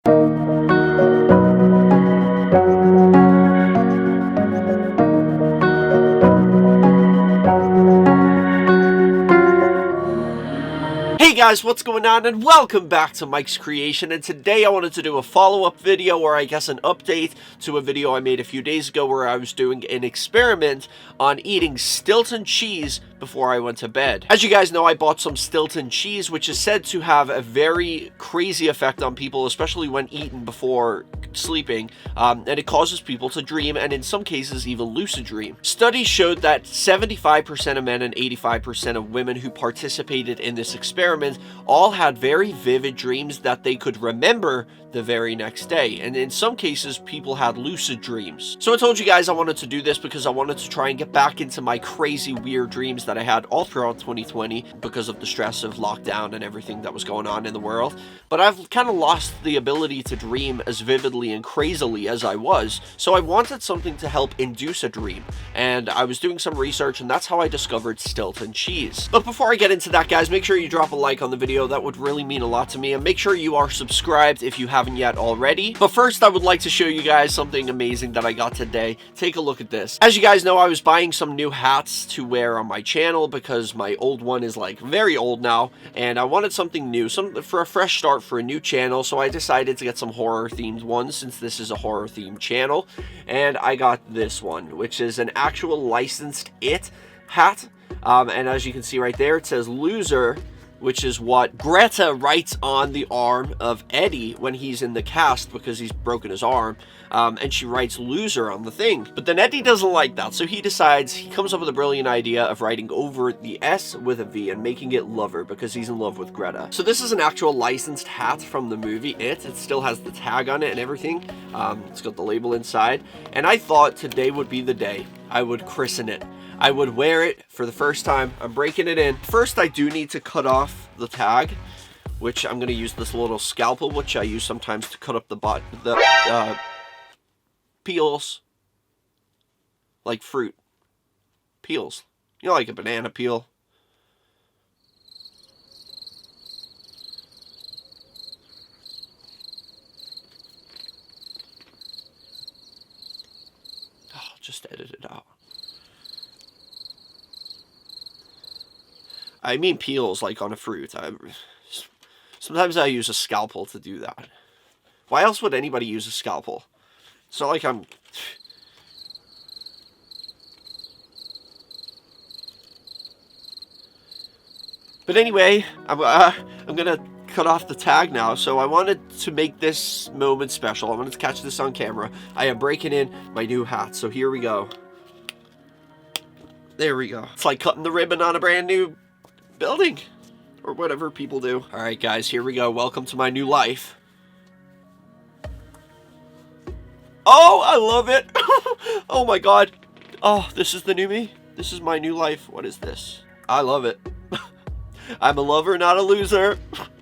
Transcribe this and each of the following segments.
Hey guys, what's going on, and welcome back to Mike's Creation. And today I wanted to do a follow-up video, or I guess an update to a video I made a few days ago where I was doing an experiment on eating Stilton cheese before I went to bed. As you guys know, I bought some Stilton cheese, which is said to have a very crazy effect on people, especially when eaten before sleeping, and it causes people to dream, and in some cases even lucid dream. Studies showed that 75% of men and 85% of women who participated in this experiment all had very vivid dreams that they could remember the very next day, and in some cases people had lucid dreams. So I told you guys I wanted to do this because I wanted to try and get back into my crazy weird dreams that I had all throughout 2020 because of the stress of lockdown and everything that was going on in the world. But I've kind of lost the ability to dream as vividly and crazily as I was, so I wanted something to help induce a dream, and I was doing some research, and that's how I discovered Stilton cheese. But before I get into that, guys, make sure you drop a like on the video. That would really mean a lot to me, and make sure you are subscribed if you haven't yet already. But first, I would like to show you guys something amazing that I got today. Take a look at this. As you guys know, I was buying some new hats to wear on my channel because my old one is like very old now, and I wanted something new, something for a fresh start for a new channel. So I decided to get some horror themed ones since this is a horror themed channel, and I got this one, which is an actual licensed It hat, and as you can see right there, it says loser, which is what Greta writes on the arm of Eddie when he's in the cast because he's broken his arm, and she writes loser on the thing. But then Eddie doesn't like that, so he comes up with a brilliant idea of writing over the S with a V and making it lover because he's in love with Greta. So this is an actual licensed hat from the movie It. It still has the tag on it and everything. It's got the label inside, and I thought today would be the day I would christen it. I would wear it for the first time. I'm breaking it in. First, I do need to cut off the tag, which I'm going to use this little scalpel, which I use sometimes to cut up the peels, like fruit peels. You know, like a banana peel. Oh, just edit it out. I mean peels, like on a fruit. Sometimes I use a scalpel to do that. Why else would anybody use a scalpel? It's not like I'm... But anyway, I'm gonna cut off the tag now, so I wanted to make this moment special. I wanted to catch this on camera. I am breaking in my new hat, so here we go. There we go. It's like cutting the ribbon on a brand new building, or whatever people do. All right, guys, here we go. Welcome to my new life. Oh, I love it. Oh my god. Oh, this is the new me. This is my new life. What is this? I love it. I'm a lover, not a loser.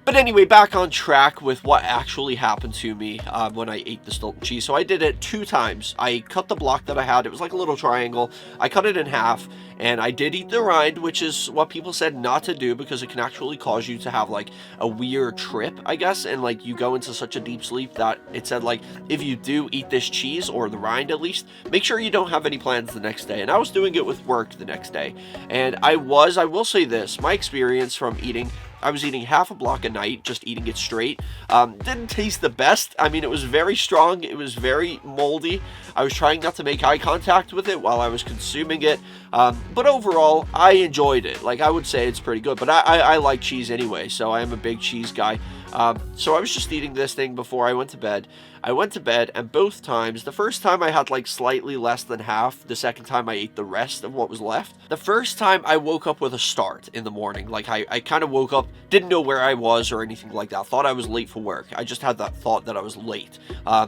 But anyway, back on track with what actually happened to me when I ate the Stilton cheese. So I did it 2 times. I cut the block that I had. It was like a little triangle. I cut it in half, and I did eat the rind, which is what people said not to do because it can actually cause you to have like a weird trip, I guess, and like you go into such a deep sleep that it said like if you do eat this cheese, or the rind at least, make sure you don't have any plans the next day. And I was doing it with work the next day, and I will say this, my experience from eating, I was eating half a block a night, just eating it straight. Didn't taste the best. I mean, it was very strong. It was very moldy. I was trying not to make eye contact with it while I was consuming it. But overall, I enjoyed it. Like, I would say it's pretty good. But I like cheese anyway, so I am a big cheese guy. So I was just eating this thing before I went to bed. I went to bed, and both times, the first time I had like slightly less than half, the second time I ate the rest of what was left. The first time I woke up with a start in the morning, like I kind of woke up, didn't know where I was or anything like that, thought I was late for work. I just had that thought that I was late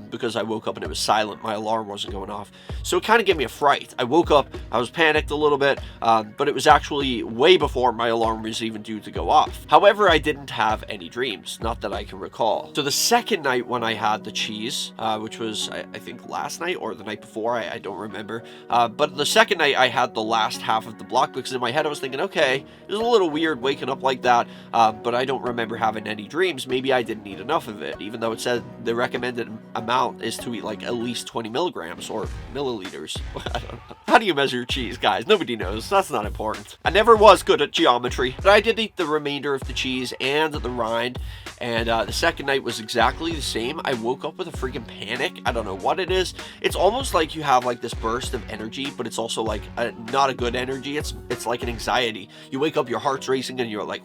because I woke up and it was silent, my alarm wasn't going off. So it kind of gave me a fright. I woke up, I was panicked a little bit, but it was actually way before my alarm was even due to go off. However, I didn't have any dreams, not that I can recall. So the second night when I had the cheese, which was, I think last night or the night before, I don't remember. But the second night I had the last half of the block, because in my head I was thinking, okay, it was a little weird waking up like that, but I don't remember having any dreams. Maybe I didn't eat enough of it, even though it said the recommended amount is to eat like at least 20 milligrams or milliliters. I don't know. How do you measure cheese, guys? Nobody knows. That's not important. I never was good at geometry, but I did eat the remainder of the cheese and the rind, and the second night was exactly the same. I woke up with a freaking panic. I don't know what it is. It's almost like you have like this burst of energy, but it's also like not a good energy. It's like an anxiety. You wake up, your heart's racing, and you're like,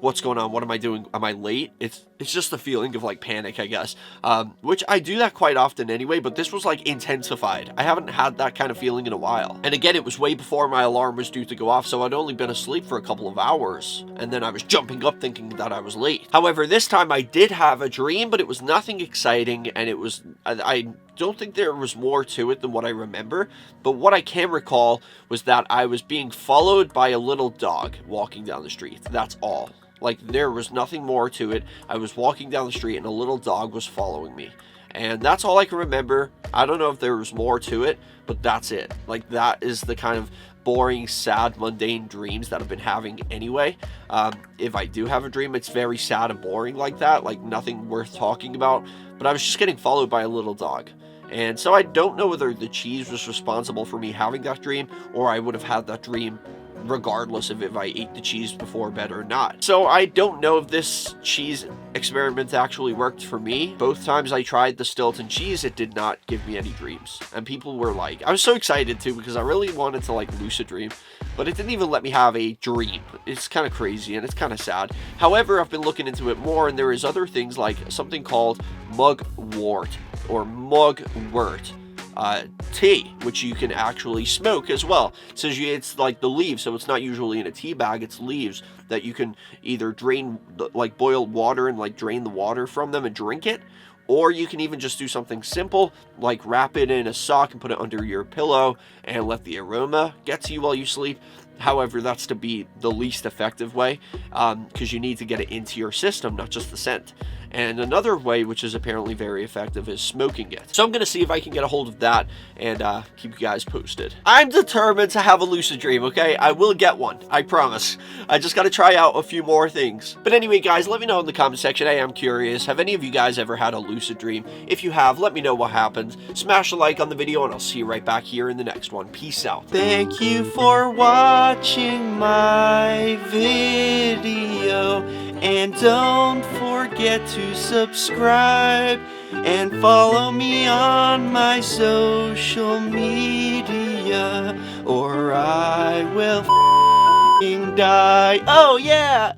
what's going on? What am I doing? Am I late? It's just the feeling of like panic, I guess, which I do that quite often anyway, but this was like intensified. I haven't had that kind of feeling in a while. And again, it was way before my alarm was due to go off, so I'd only been asleep for a couple of hours, and then I was jumping up thinking that I was late. However, this time I did have a dream, but it was nothing exciting, and it was, I don't think there was more to it than what I remember, but what I can recall was that I was being followed by a little dog walking down the street. That's all. Like, there was nothing more to it. I was walking down the street and a little dog was following me. And that's all I can remember. I don't know if there was more to it, but that's it. Like, that is the kind of boring, sad, mundane dreams that I've been having anyway. If I do have a dream, it's very sad and boring like that, like nothing worth talking about. But I was just getting followed by a little dog. And so I don't know whether the cheese was responsible for me having that dream, or I would have had that dream regardless of if I ate the cheese before bed or not. So I don't know if this cheese experiment actually worked for me. Both times I tried the Stilton cheese, it did not give me any dreams. And people were like, I was so excited too, because I really wanted to like lucid dream, but it didn't even let me have a dream. It's kind of crazy and it's kind of sad. However, I've been looking into it more, and there is other things like something called mugwort or mugwort tea, which you can actually smoke as well. It says it's like the leaves, so it's not usually in a tea bag, it's leaves that you can either drain, like boil water and like drain the water from them and drink it, or you can even just do something simple like wrap it in a sock and put it under your pillow and let the aroma get to you while you sleep. However, that's to be the least effective way, because you need to get it into your system, not just the scent. And another way, which is apparently very effective, is smoking it. So I'm going to see if I can get a hold of that and keep you guys posted. I'm determined to have a lucid dream, okay? I will get one. I promise. I just got to try out a few more things. But anyway, guys, let me know in the comment section. Hey, I'm curious. Have any of you guys ever had a lucid dream? If you have, let me know what happened. Smash a like on the video, and I'll see you right back here in the next one. Peace out. Thank you for watching my video, and don't forget to subscribe and follow me on my social media, or I will f***ing die. Oh yeah!